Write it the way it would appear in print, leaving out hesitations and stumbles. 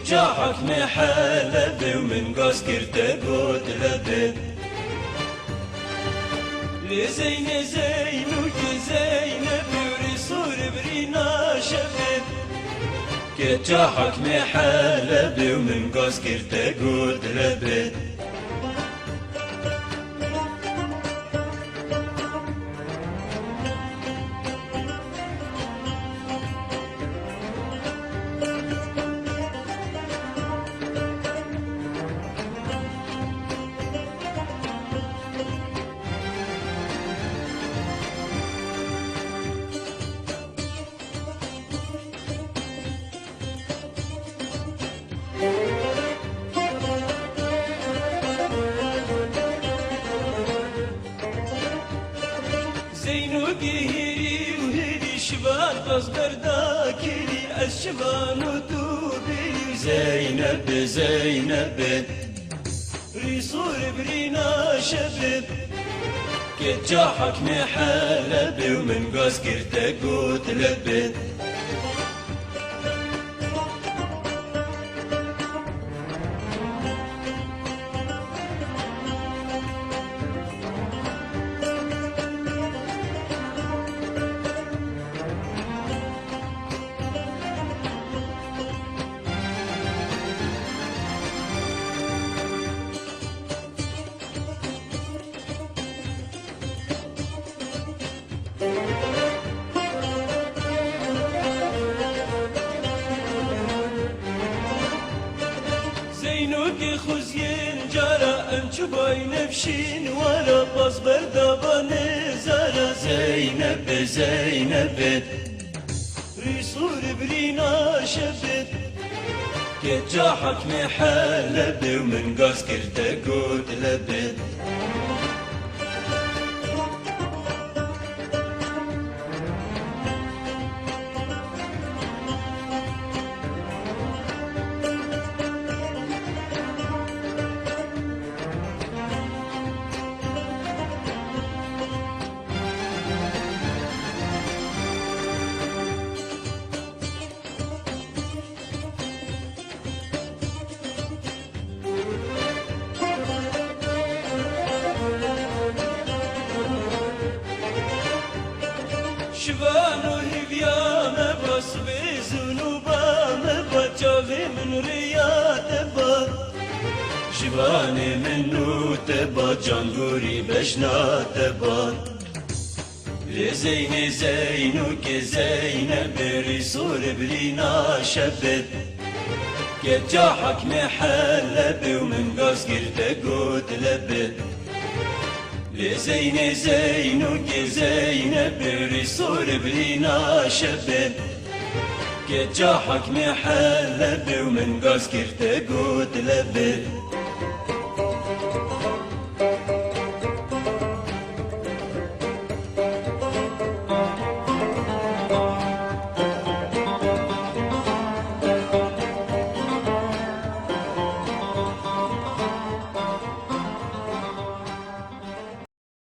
جاحك محلب ومن قاس كرته قوت لبد لزين زينك زينب ورسول برينا شفت جاحك محلب ومن قاس كرته قوت لبد زينو قهري وهدي شبان تصبر داكري الشبان وتوبي زينب زينب ريصور برينا شبب كجاحك محلب ومن قاس كرتك قوت لبد زينوك خزين جارة أنشو باي نفشين ورا باص بردابان زارة زينب زينب ريصور برينا شفت كجاحك محلب ومن قاس كرتك قوت لبد شبانو هفيامه بس بزنوبامه بجاغي من رياض با شباني منو تبا جانغوري بشنات با لزين زينوك زينب ريصور برينا شبت كجاحك محلب ومن قاس كرتك قوت لبد لزين زينوك زينب ريصور برينا شبب كجاحك محلب ومن قاس كرتك قوت لبد